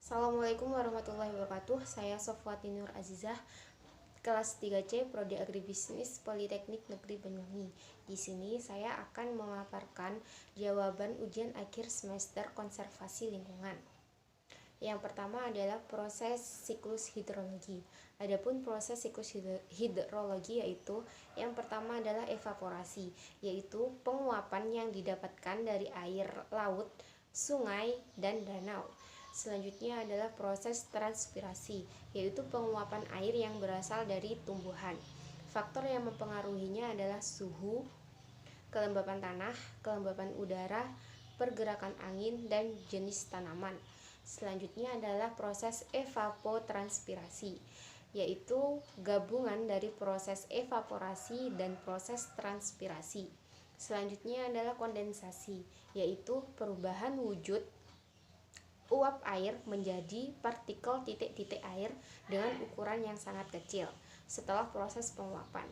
Assalamualaikum warahmatullahi wabarakatuh. Saya Sofwati Nur Azizah, kelas 3C Prodi Agribisnis Politeknik Negeri Banyuwangi. Di sini saya akan memaparkan jawaban ujian akhir semester konservasi lingkungan. Yang pertama adalah proses siklus hidrologi. Adapun proses siklus hidrologi yaitu yang pertama adalah evaporasi, yaitu penguapan yang didapatkan dari air laut, sungai, dan danau. Selanjutnya adalah proses transpirasi, yaitu penguapan air yang berasal dari tumbuhan. Faktor yang mempengaruhinya adalah suhu, kelembapan tanah, kelembapan udara, pergerakan angin, dan jenis tanaman. Selanjutnya adalah proses evapotranspirasi, yaitu gabungan dari proses evaporasi dan proses transpirasi. Selanjutnya adalah kondensasi, yaitu perubahan wujud uap air menjadi partikel titik-titik air dengan ukuran yang sangat kecil setelah proses penguapan.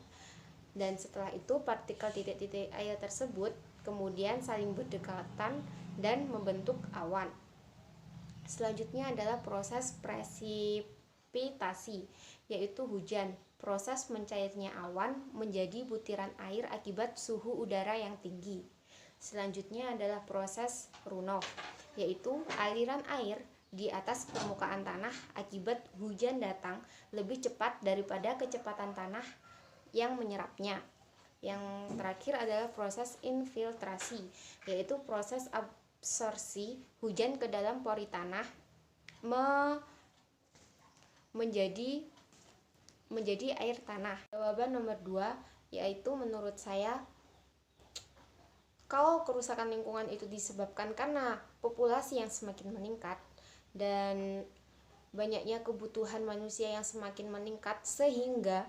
Dan setelah itu partikel titik-titik air tersebut kemudian saling berdekatan dan membentuk awan. Selanjutnya adalah proses presipitasi, yaitu hujan. Proses mencairnya awan menjadi butiran air akibat suhu udara yang tinggi. Selanjutnya adalah proses runoff, yaitu aliran air di atas permukaan tanah akibat hujan datang lebih cepat daripada kecepatan tanah yang menyerapnya. Yang terakhir adalah proses infiltrasi, yaitu proses absorpsi hujan ke dalam pori tanah menjadi air tanah. Jawaban nomor 2 yaitu menurut saya, kalau kerusakan lingkungan itu disebabkan karena populasi yang semakin meningkat dan banyaknya kebutuhan manusia yang semakin meningkat sehingga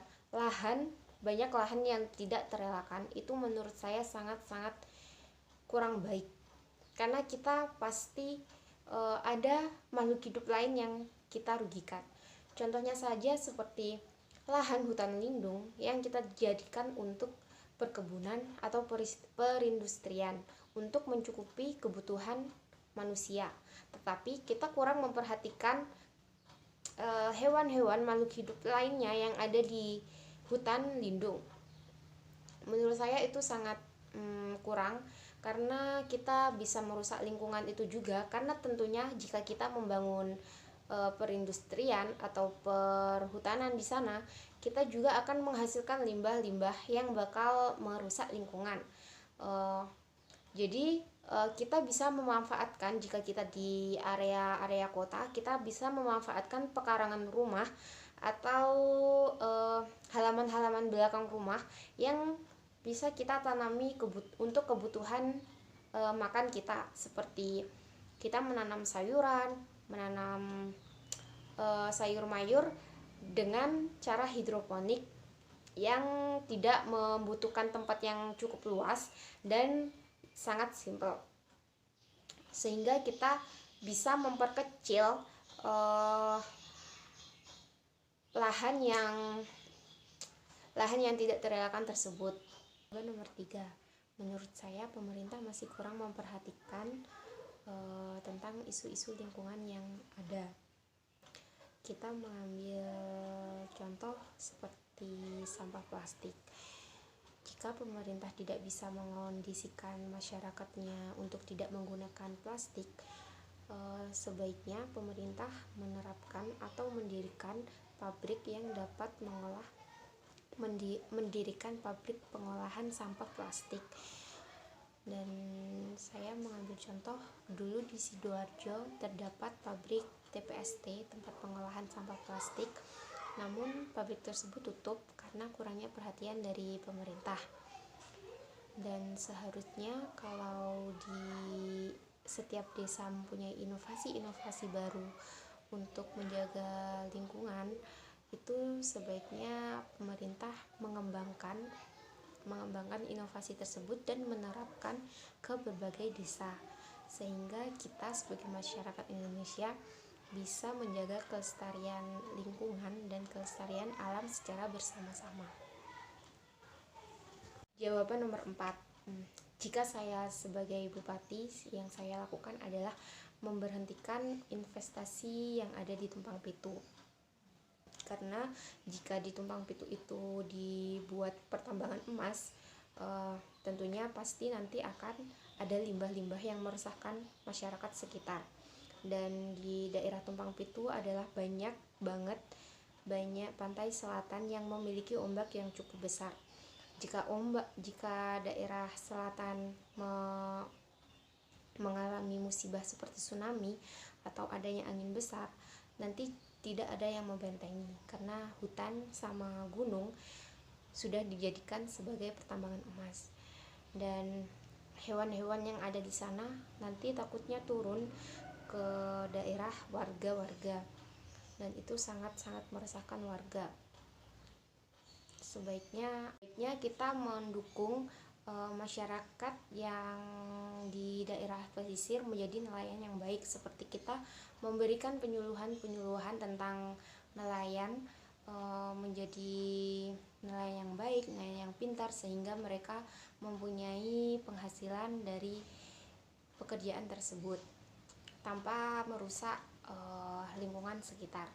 banyak lahan yang tidak terelakkan, itu menurut saya sangat-sangat kurang baik. Karena kita pasti ada makhluk hidup lain yang kita rugikan. Contohnya saja seperti lahan hutan lindung yang kita jadikan untuk perkebunan atau perindustrian untuk mencukupi kebutuhan manusia, tetapi kita kurang memperhatikan hewan-hewan makhluk hidup lainnya yang ada di hutan lindung. Menurut saya itu sangat kurang, karena kita bisa merusak lingkungan itu juga, karena tentunya jika kita membangun perindustrian atau perhutanan di sana, kita juga akan menghasilkan limbah-limbah yang bakal merusak lingkungan. Jadi kita bisa memanfaatkan, jika kita di area kota, kita bisa memanfaatkan pekarangan rumah atau halaman-halaman belakang rumah yang bisa kita tanami untuk kebutuhan makan kita, seperti kita menanam sayuran, menanam sayur mayur dengan cara hidroponik yang tidak membutuhkan tempat yang cukup luas dan sangat simpel, sehingga kita bisa memperkecil lahan yang tidak terelakkan tersebut. Nomor 3, menurut saya pemerintah masih kurang memperhatikan tentang isu-isu lingkungan yang ada. Kita mengambil contoh seperti sampah plastik. Jika pemerintah tidak bisa mengondisikan masyarakatnya untuk tidak menggunakan plastik, sebaiknya pemerintah menerapkan atau mendirikan pabrik yang dapat mendirikan pabrik pengolahan sampah plastik. Dan saya mengambil contoh, dulu di Sidoarjo terdapat pabrik TPST, tempat pengolahan sampah plastik, namun pabrik tersebut tutup karena kurangnya perhatian dari pemerintah. Dan seharusnya kalau di setiap desa mempunyai inovasi-inovasi baru untuk menjaga lingkungan, itu sebaiknya pemerintah mengembangkan inovasi tersebut dan menerapkan ke berbagai desa, sehingga kita sebagai masyarakat Indonesia bisa menjaga kelestarian lingkungan dan kelestarian alam secara bersama-sama. Jawaban nomor 4, Jika saya sebagai bupati, yang saya lakukan adalah memberhentikan investasi yang ada di Tumpang Pitu. Karena jika di Tumpang Pitu itu dibuat pertambangan emas, tentunya pasti nanti akan ada limbah-limbah yang meresahkan masyarakat sekitar. Dan di daerah Tumpang Pitu adalah banyak pantai selatan yang memiliki ombak yang cukup besar. Jika daerah selatan mengalami musibah seperti tsunami atau adanya angin besar, nanti tidak ada yang membentengi karena hutan sama gunung sudah dijadikan sebagai pertambangan emas. Dan hewan-hewan yang ada di sana nanti takutnya turun ke daerah warga-warga, dan itu sangat-sangat meresahkan warga. Sebaiknya kita mendukung masyarakat yang di daerah pesisir menjadi nelayan yang baik, seperti kita memberikan penyuluhan tentang nelayan menjadi nelayan yang baik, nelayan yang pintar, sehingga mereka mempunyai penghasilan dari pekerjaan tersebut tanpa merusak lingkungan sekitar.